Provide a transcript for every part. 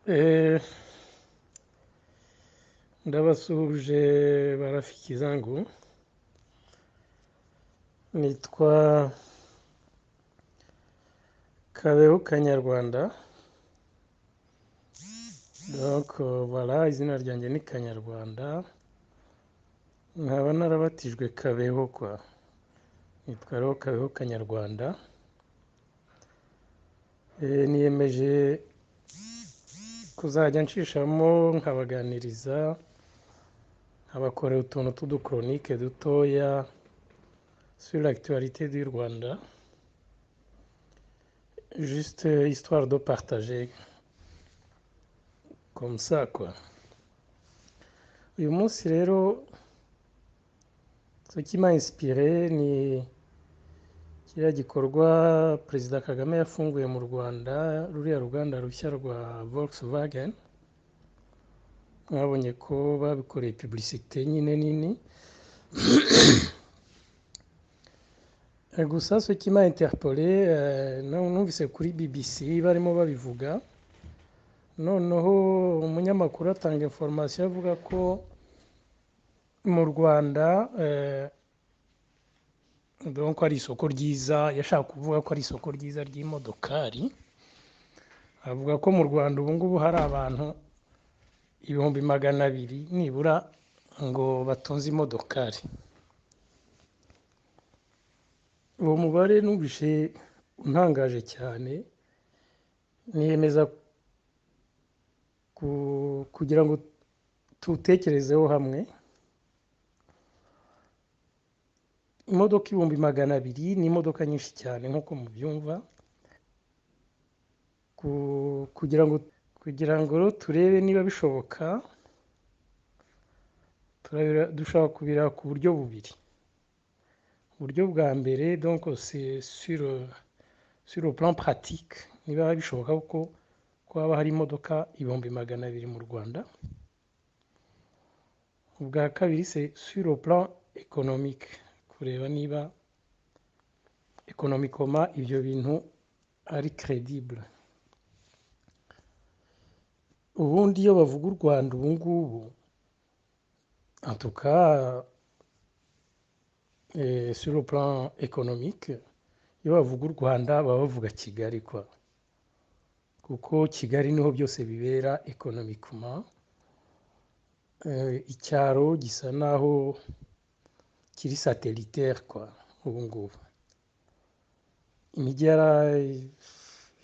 Eh, ndabasuhuje barafiki zangu, nitwa Kabeho Kanyarwanda. Donc voilà, izina ryanjye ni Kanyarwanda, nkaba narabatijwe Kabeho kwa, nitwa rero Kabeho Kanyarwanda. Niyemeje kuzajya nshishamo nkabaganiriza, nkabakorera utuntu tw'udukoronike dutoya sur l'actualité du Rwanda, juste histoire de partager comme ça quoi. Uyu munsi rero ce qui m'a inspiré ni kiriya gikorwa Perezida Kagame yafunguye mu Rwanda, ruriya ruganda rushya rwa Volkswagen. Mwabonye ko babikoreye publicité nyine nini. Gusa ce qui m'a interpellé, numvise kuri BBC barimo babivuga, noneho umunyamakuru atanga information avuga ko mu Rwanda donc ari isoko ryiza, yashaka kuvuga ko ari isoko ryiza ry'imodokari. Avuga ko mu Rwanda ubu ngubu hari abantu 200,000 nibura ngo batunze imodokari. Uwo mubare numvise untangaje cyane, niyemeza kugira ngo tutekerezeho hamwe. Imodoka 200,000 ni imodoka nyinshi cyane nk'uko mubyumva. Kugira ngo turebe niba bishoboka, dushaka kubira ku buryo bubiri. Uburyo bwa mbere donc c'est sur le plan pratique, niba bishoboka ko haba hari imodoka 200,000 mu Rwanda. Ubwa kabiri c'est sur le plan économique, kureba niba économiquement ibyo bintu ari crédible. Ubundi iyo bavuga u Rwanda ubu ngubu, en tout cas sur le plan économique, iyo bavuga u Rwanda baba bavuga Kigali kwa, kuko Kigali niho byose bibera économiquement. Icyaro gisa naho kiri satellitaire kwa ubu ngubu. Imijyi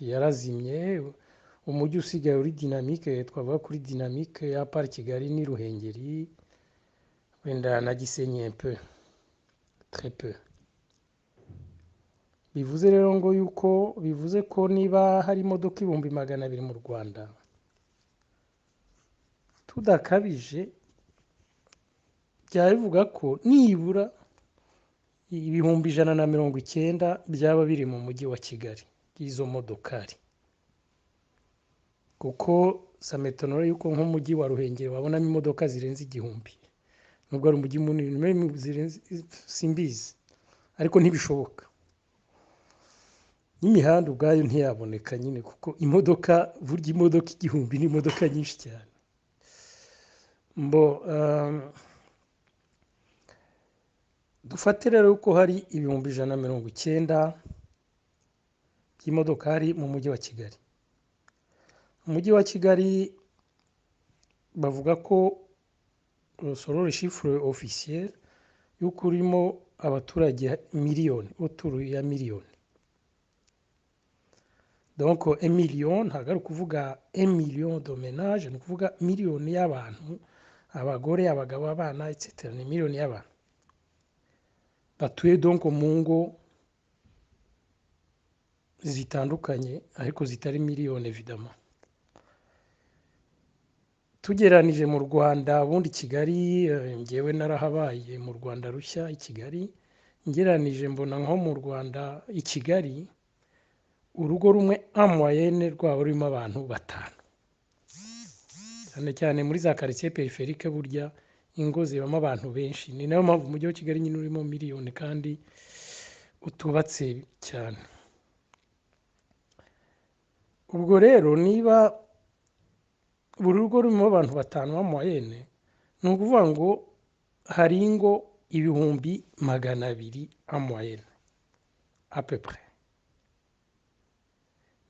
yarazimye, umujyi usigaye uri dynamique, twavuga kuri dynamique ya part Kigali ni Ruhengeri, wenda na Gisenyi un peu, très peu. Bivuze rero ngo yuko bivuze ko niba hari imodoka 200,000 mu Rwanda, tudakabije byavuga ko nibura 190 byaba biri mu mujyi wa Kigali izo modokari. Kuko sametonora yuko nk'umujyi wa Ruhengeri wabonamo imodoka zirenze 1,000, nubwo ari umujyi munini zirenze simbizi, ariko ntibishoboka. N'imihanda ubwayo ntiyaboneka nyine, kuko burya imodoka 1,000 ni imodoka nyinshi cyane. Dufate rero ko hari 190 by'imodokari mu mujyi wa Kigali. Umujyi wa Kigali bavuga ko selon les chiffres officiels yuko urimo abaturage miliyoni, autour ya miliyoni. Donc 1 million ntabwo ari ukuvuga 1 million de ménages, ni ukuvuga miliyoni y'abantu, abagore, abagabo, abana etc. Ni miliyoni y'abantu batuye donc mu ngo zitandukanye, ariko zitari miliyoni évidemment. Tugeranije mu Rwanda, ubundi Kigali, ngewe narahabaye mu Rwanda rushya i Kigali, ngeranije mbona nko mu Rwanda i Kigali urugo rumwe en moyenne rwaba rurimo abantu 5, cyane cyane muri za quartier périphérique. Burya ingo zibamo abantu benshi, ni nayo mpamvu umujyi wa Kigali nyine urimo miliyoni kandi utubatse cyane. Ubwo rero niba buri rugo rurimo abantu batanu b'amoyenne, ni ukuvuga ngo hari ingo 200,000 amoyenne à peu près.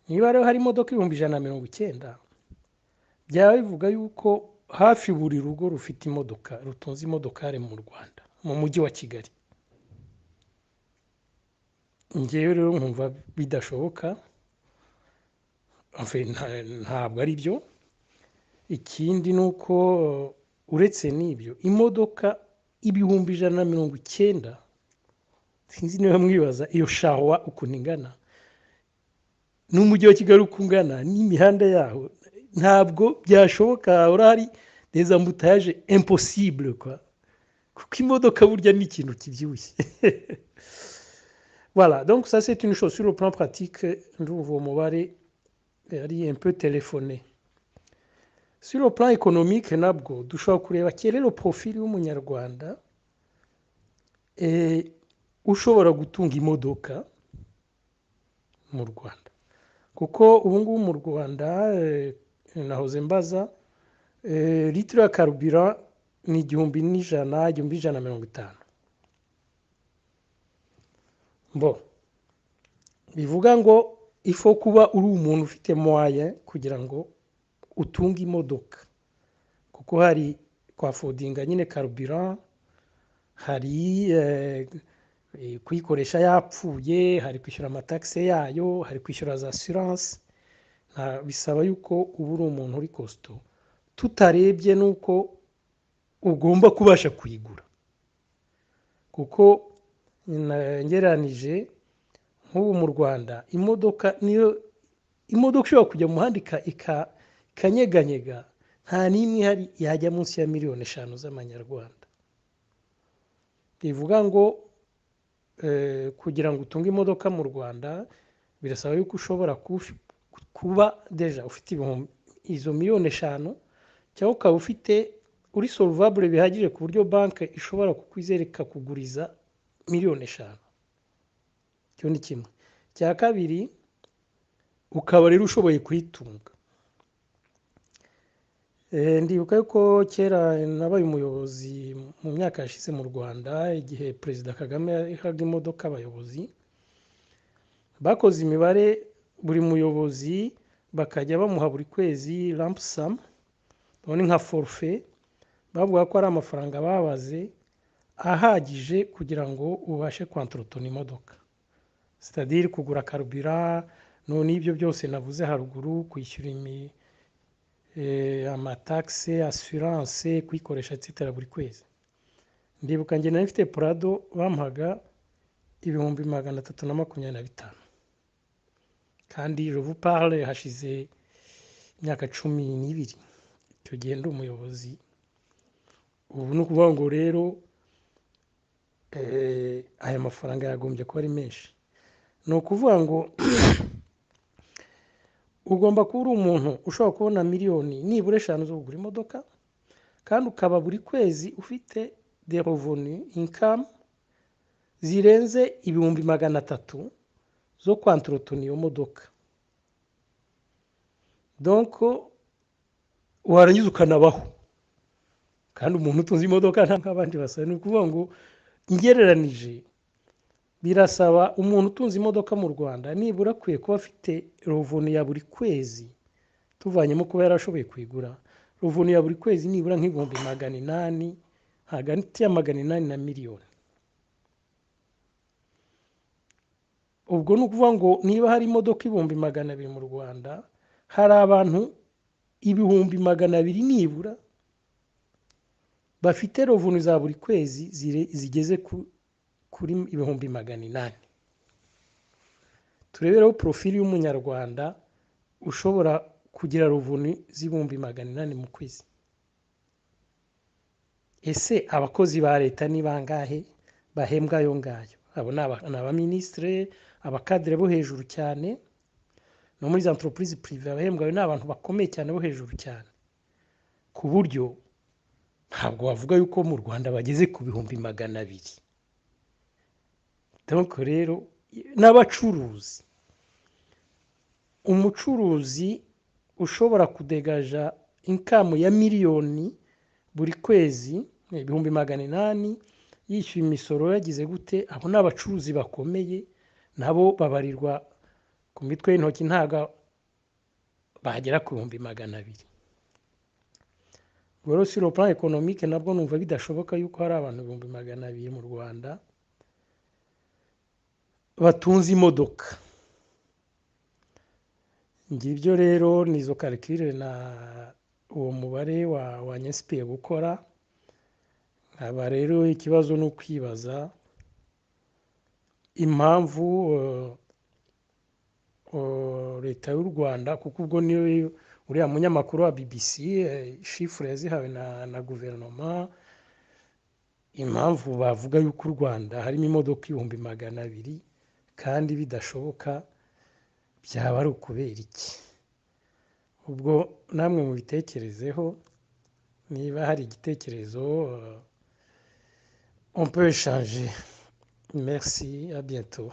Niba rero hari imodoka 190, byaba bivuga yuko hafi buri rugo rufite imodoka, rutunze imodokari mu Rwanda, mu mujyi wa Kigali. Njyewe rero nkumva bidashoboka, ntabwo ari byo. Ikindi ni uko uretse n'ibyo, imodoka 190, sinzi niba mwibaza iyo shawa ukuntu ingana, n'umujyi wa Kigali uko ungana, n'imihanda yaho, ntabwo byashoboka. Urahari des embouteillages impossible quoi, kuko imodoka burya ni ikintu kibyibushye. Voilà, donc ça c'est une chose sur le plan pratique. Ndumva umubare ari un peu téléphoné. Sur le plan économique nabwo dushobora kureba quel est le profil y'umunyarwanda ushobora gutunga imodoka mu Rwanda, kuko ubu ngubu mu Rwanda nahoze mbaza litiro ya carburant ni 1,100, 1,150. Bon, bivuga ngo ifo kuba uri umuntu ufite moyen kugira ngo utunga imodoka, kuko hari kwa fodinga nyine carburant, hari kuyikoresha yapfuye, hari kwishyura amataxe yayo, hari kwishyura za assurance. Bisaba yuko uba uri umuntu uri costo, tutarebye nuko ugomba kubasha kuyigura, kuko ngeranije nk'ubu mu Rwanda imodoka niyo imodoka ishobora kujya mu muhanda ikanyeganyega, nta n'imwe ihari yajya munsi ya 5,000,000 z'amanyarwanda. Bivuga ngo kugira ngo utunge imodoka mu Rwanda birasaba yuko ushobora kuba deja ufite izo 5,000,000, cyangwa ukaba ufite uri solvable bihagije ku buryo banki ishobora kukwizereka kuguriza 5,000,000. Cyo ni kimwe. Cya kabiri, ukaba rero ushoboye kuyitunga. Ndibuka yuko kera nabaye umuyobozi mu myaka yashize mu Rwanda, igihe Perezida Kagame yahaga imodoka abayobozi, bakoze imibare, buri muyobozi bakajya bamuha buri kwezi lump sum, none nka forfait, bavuga ko ari amafaranga babaze ahagije kugira ngo ubashe kwantrotona imodoka, c'est-à-dire kugura carburant, none ibyo byose navuze haruguru, kwishyura amataxe, assurance, kuyikoresha etc. buri kwezi. Ndibuka njye nari mfite Prado bampaga 325,000, kandi je vous parle hashize imyaka 12 icyo gihe ndi umuyobozi. Ubu ni ukuvuga ngo rero aya mafaranga yagombye kuba ari menshi. Ni ukuvuga ngo ugomba kuba uri umuntu ushobora kubona miliyoni nibura 5 zo kugura imodoka, kandi ukaba buri kwezi ufite des revenus income zirenze 300,000 zo kwantrotona iyo modoka. Donc warangiza ukanabaho, kandi umuntu utunze imodoka nta nk'abandi basa. Ni ukuvuga ngo ngereranije birasaba umuntu utunze imodoka mu Rwanda nibura akwiye kuba afite revenu ya buri kwezi, tuvanyemo kuba yarashoboye kuyigura, revenu ya buri kwezi nibura nk'ibihumbi 800, hagati ya 800 na miliyoni. Ubwo ni ukuvuga ngo niba hari imodoka 200,000 mu Rwanda, hari abantu 200,000 nibura bafite revenu za buri kwezi zigeze kuri 800,000. Tureberaho profili y'umunyarwanda ushobora kugira revenu z'800,000 mu kwezi. Ese abakozi ba leta ni bangahe bahembwa ayo ngayo? Abo ni abaministre, abakadre bo hejuru cyane, no muri entreprise privée abahembwa ni abantu bakomeye cyane bo hejuru cyane, ku buryo ntabwo bavuga yuko mu Rwanda bageze ku 200,000. Donc rero n'abacuruzi, umucuruzi ushobora kudegaja inkamu ya miliyoni buri kwezi, ibihumbi 800, yishyuye imisoro yagize gute, abo ni abacuruzi bakomeye, nabo babarirwa ku mitwe y'intoki, ntago bagera ku bihumbi 200. Ubwo rero sur le plan économique nabwo numva bidashoboka yuko hari abantu 200,000 mu Rwanda batunze imodoka. Ngibyo rero nizo calcule na uwo mubare wanyespiye gukora. Nkaba rero ikibazo ni ukwibaza impamvu leta y'u Rwanda, kuko ubwo niyo uriya munyamakuru wa BBC chiffre yazihawe na guverinoma, impamvu bavuga yuko u Rwanda harimo imodoka 200,000 kandi bidashoboka, byaba ari ukubera iki? Ubwo namwe mubitekerezeho, niba hari igitekerezo on peut échanger. Merci, à bientôt.